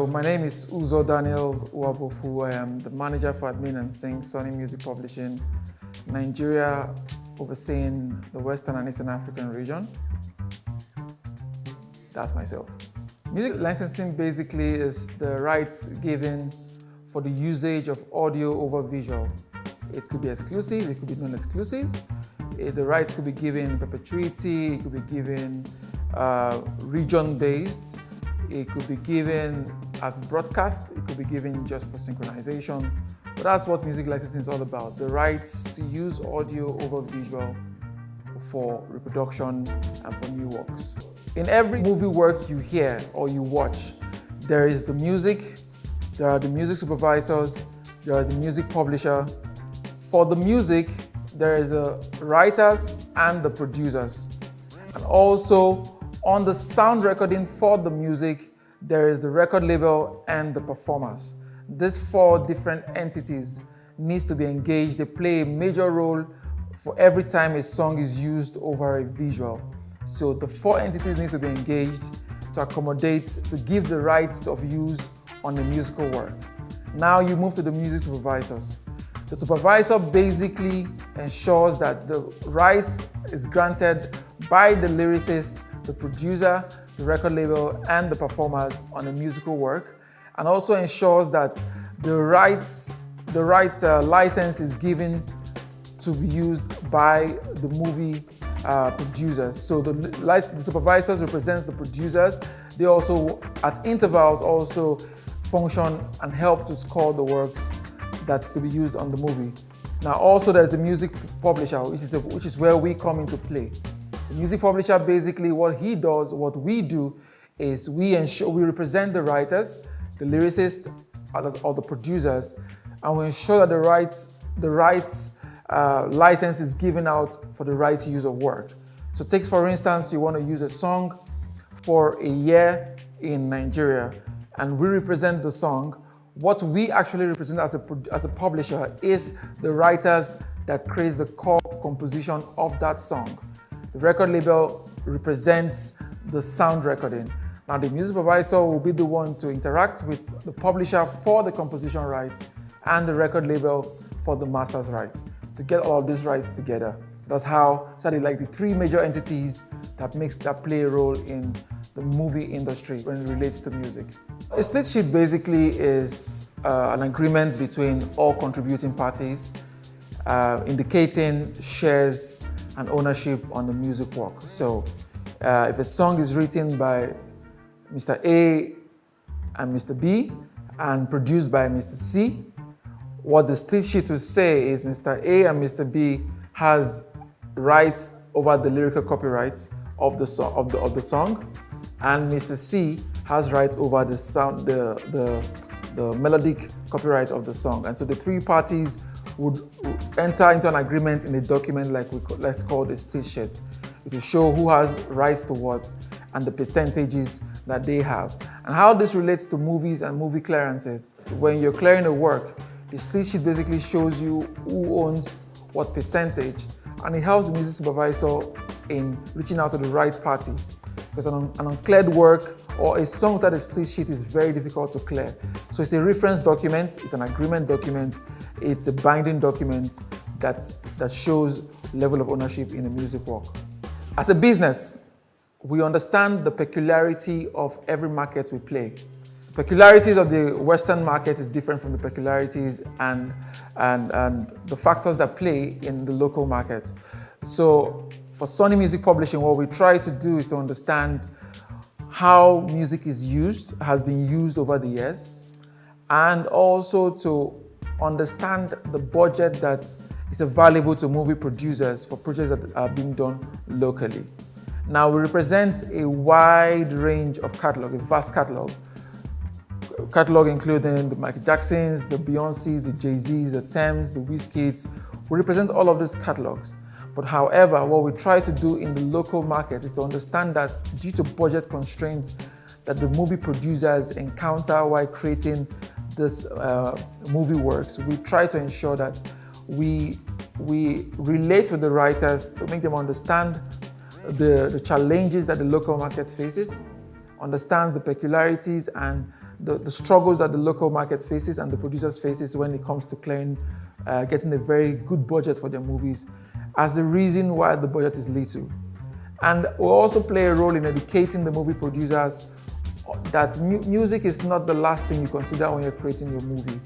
So my name is Uzor Daniel Uwabofu. I am the manager for Admin and Sync Sony Music Publishing, Nigeria, overseeing the Western and Eastern African region. That's myself. Music licensing basically is the rights given for the usage of audio over visual. It could be exclusive, it could be non-exclusive. The rights could be given in perpetuity, it could be given region-based, it could be given as broadcast, it could be given just for synchronization. But that's what music licensing is all about, the rights to use audio over visual for reproduction and for new works. In every movie work you hear or you watch, there is the music, there are the music supervisors, there is the music publisher. For the music, there is the writers and the producers. And also on the sound recording for the music, there is the record label and the performers. These four different entities need to be engaged. They play a major role for every time a song is used over a visual. So the four entities need to be engaged to accommodate, to give the rights of use on the musical work. Now you move to the music supervisors. The supervisor basically ensures that the rights is granted by the lyricist, the producer, the record label, and the performers on the musical work, and also ensures that the right license is given to be used by the movie producers. So the supervisors represent the producers. They also, at intervals, also function and help to score the works that's to be used on the movie. Now also there's the music publisher, which is where we come into play. The music publisher, basically what he does, what we do, is we represent the writers, the lyricists, or the producers, and we ensure that the rights license is given out for the right use of work. So take, for instance, you want to use a song for a year in Nigeria, and we represent the song. What we actually represent as a publisher is the writers that creates the core composition of that song. The record label represents the sound recording. Now the music supervisor will be the one to interact with the publisher for the composition rights and the record label for the master's rights, to get all of these rights together. That's like the three major entities that play a role in the movie industry when it relates to music. A split sheet basically is an agreement between all contributing parties, indicating shares and ownership on the music work. So if a song is written by Mr. A and Mr. B and produced by Mr. C, what the split sheet will say is Mr. A and Mr. B has rights over the lyrical copyrights of the song, and Mr. C has rights over the sound, the melodic copyright of the song. And so the three parties would enter into an agreement in a document let's call a split sheet. It will show who has rights to what and the percentages that they have. And how this relates to movies and movie clearances. When you're clearing a work, the split sheet basically shows you who owns what percentage, and it helps the music supervisor in reaching out to the right party. Because an uncleared work or a song without a split sheet is very difficult to clear. So it's a reference document, it's an agreement document, it's a binding document that shows level of ownership in a music work. As a business, we understand the peculiarity of every market we play. Peculiarities of the Western market is different from the peculiarities and the factors that play in the local market. So for Sony Music Publishing, what we try to do is to understand how music has been used over the years, and also to understand the budget that is available to movie producers for projects that are being done locally. Now we represent a wide range of catalog, a vast catalog including the Michael Jacksons, the Beyoncés, the Jay-Z's, the Tems, the Wizkids. We represent all of these catalogs. But however, what we try to do in the local market is to understand that due to budget constraints that the movie producers encounter while creating this movie works, we try to ensure that we relate with the writers to make them understand the challenges that the local market faces, understand the peculiarities and the struggles that the local market faces and the producers faces when it comes to getting a very good budget for their movies as the reason why the budget is little. And we'll also play a role in educating the movie producers that music is not the last thing you consider when you're creating your movie.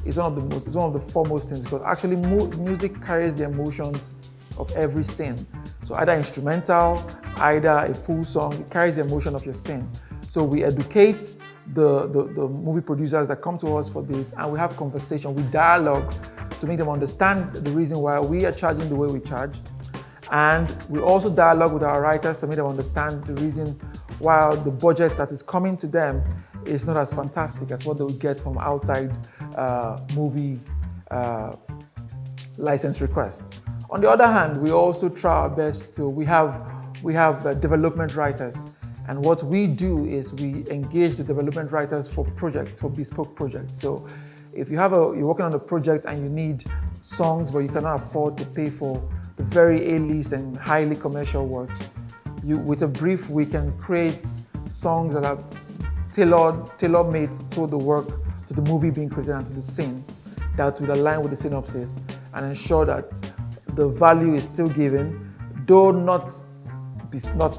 It's one of the foremost things, because actually music carries the emotions of every scene. So either instrumental, either a full song, it carries the emotion of your scene. So we educate the movie producers that come to us for this, and we have conversation, we dialogue to make them understand the reason why we are charging the way we charge. And we also dialogue with our writers to make them understand the reason why the budget that is coming to them is not as fantastic as what they would get from outside movie license requests. On the other hand, we also try our best to, we have development writers. And what we do is we engage the development writers for projects, for bespoke projects. So if you're working on a project and you need songs but you cannot afford to pay for the very A-list and highly commercial works, with a brief, we can create songs that are tailor-made to the work, to the movie being created and to the scene, that will align with the synopsis and ensure that the value is still given, though not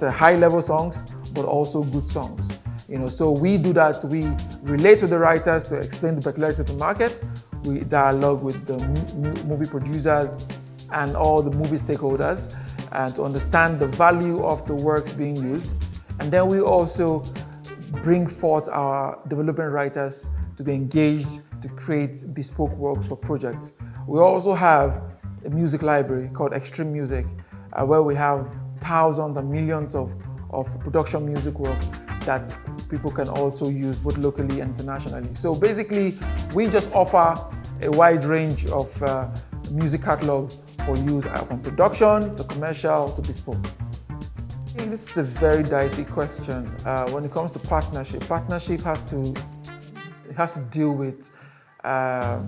high-level songs, but also good songs. So we do that. We relate to the writers to explain the peculiarities of the market. We dialogue with the movie producers and all the movie stakeholders, and to understand the value of the works being used. And then we also bring forth our development writers to be engaged to create bespoke works for projects. We also have a music library called Extreme Music, where we have thousands and millions of production music work that people can also use both locally and internationally. So basically, we just offer a wide range of music catalogs for use, from production to commercial to bespoke. I think this is a very dicey question. When it comes to partnership has to deal with, it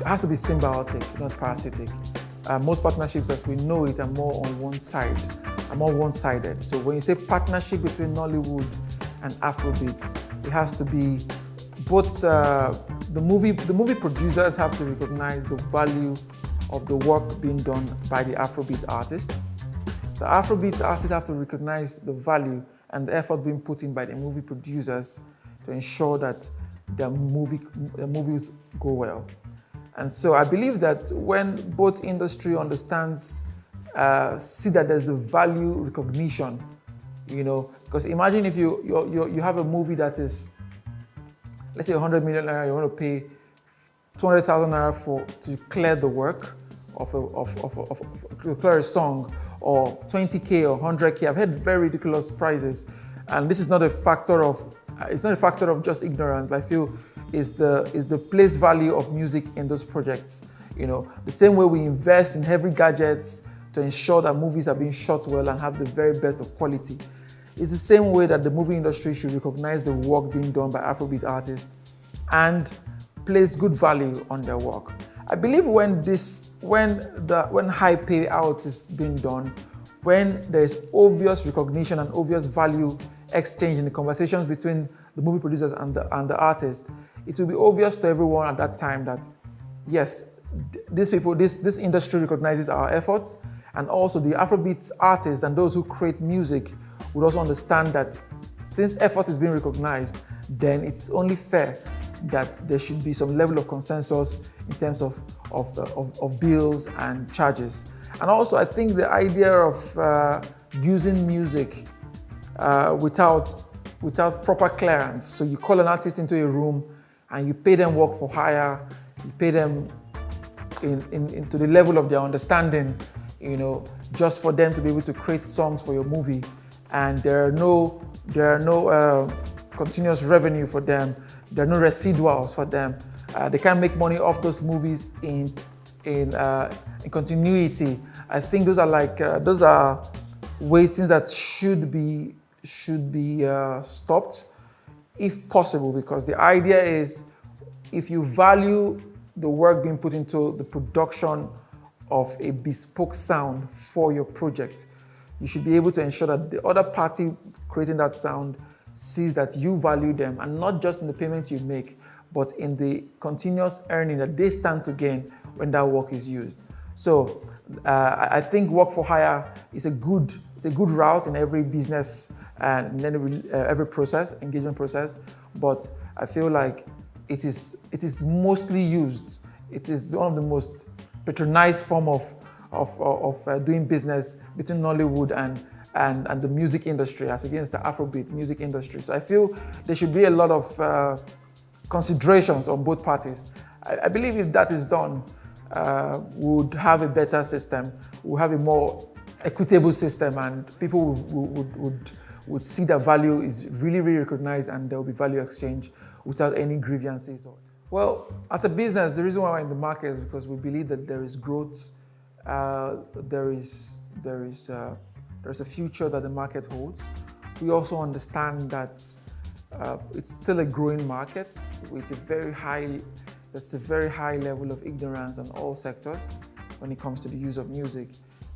has to be symbiotic, not parasitic. Most partnerships, as we know it, are more one-sided. So when you say partnership between Nollywood and Afrobeats, it has to be both. The movie producers have to recognize the value of the work being done by the Afrobeats artist. The Afrobeats artists have to recognize the value and the effort being put in by the movie producers to ensure that their movies go well. And so I believe that when both industry understands, see that there's a value recognition, because imagine if you have a movie that is, let's say 100 million naira, you want to pay 200,000 naira to clear the work to clear a song, or 20K or 100K. I've heard very ridiculous prices, and this is not a factor of just ignorance, but I feel is the place value of music in those projects. The same way we invest in heavy gadgets to ensure that movies are being shot well and have the very best of quality. It's the same way that the movie industry should recognize the work being done by Afrobeat artists and place good value on their work. I believe when high payouts is being done, when there is obvious recognition and obvious value exchange in the conversations between the movie producers and the artist, it will be obvious to everyone at that time that yes, this industry recognizes our efforts, and also the Afrobeats artists and those who create music would also understand that since effort is being recognized, then it's only fair that there should be some level of consensus in terms of bills and charges. And also, I think the idea of using music without proper clearance. So you call an artist into a room and you pay them work for hire, you pay them into the level of their understanding, just for them to be able to create songs for your movie. And there are no continuous revenue for them. There are no residuals for them. They can't make money off those movies in continuity. I think those are things that should be stopped if possible, because the idea is if you value the work being put into the production of a bespoke sound for your project, you should be able to ensure that the other party creating that sound sees that you value them, and not just in the payments you make, but in the continuous earning that they stand to gain when that work is used. So I think work for hire is a good route in every business and in every process, engagement process. But I feel like it is mostly used. It is one of the most patronized form of doing business between Nollywood and the music industry, as against the Afrobeat music industry. So I feel there should be a lot of considerations on both parties. I believe if that is done, we would have a better system, we would have a more equitable system, and people would see that value is really, really recognized, and there will be value exchange without any grievances. Well, as a business, the reason why we're in the market is because we believe that there is growth, there is a future that the market holds. We also understand that it's still a growing market with a very high level of ignorance on all sectors when it comes to the use of music,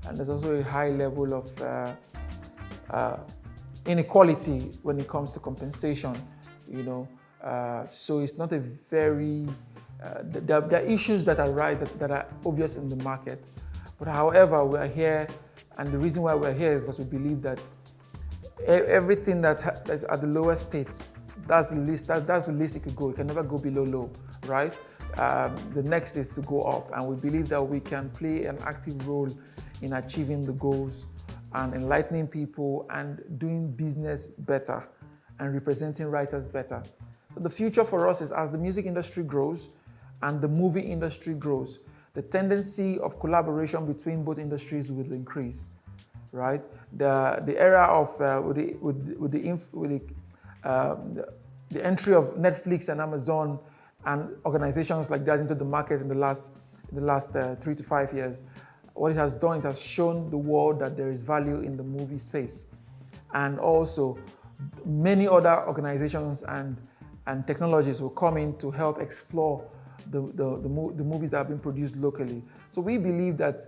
and there's also a high level of inequality when it comes to compensation. So it's not a very there are issues that are that are obvious in the market, but however, we are here, and the reason why we're here is because we believe that everything that's at the lowest state, that's the least it could go. It can never go below low, right? The next is to go up, and we believe that we can play an active role in achieving the goals and enlightening people and doing business better and representing writers better. So the future for us is, as the music industry grows and the movie industry grows, the tendency of collaboration between both industries will increase, right? The era of with the entry of Netflix and Amazon and organizations like that into the market in the last 3 to 5 years, what it has done, it has shown the world that there is value in the movie space, and also many other organizations and technologies will come in to help explore the movies that have been produced locally. So we believe that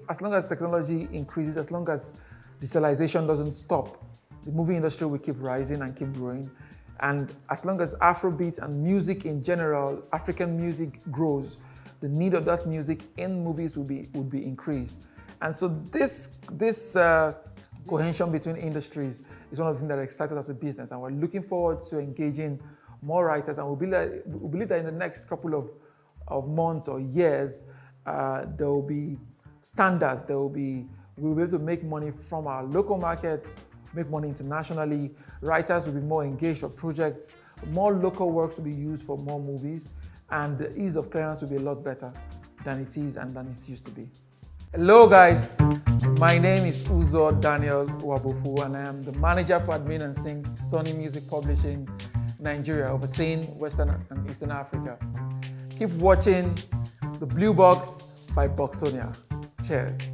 as long as technology increases, as long as digitalization doesn't stop, the movie industry will keep rising and keep growing. And as long as Afrobeats and music in general, African music grows, the need of that music in movies would be increased. And so this cohesion between industries is one of the things that excites us as a business, and we're looking forward to engaging more writers. And we believe that in the next couple of months or years, there will be standards. We'll be able to make money from our local market, make money internationally. Writers will be more engaged for projects. More local works will be used for more movies, and the ease of clearance will be a lot better than it is and than it used to be. Hello guys, my name is Uzor Daniel Wabofu, and I am the manager for Admin and Sync Sony Music Publishing Nigeria, overseeing Western and Eastern Africa. Keep watching The Blue Box by Boxonia. Cheers.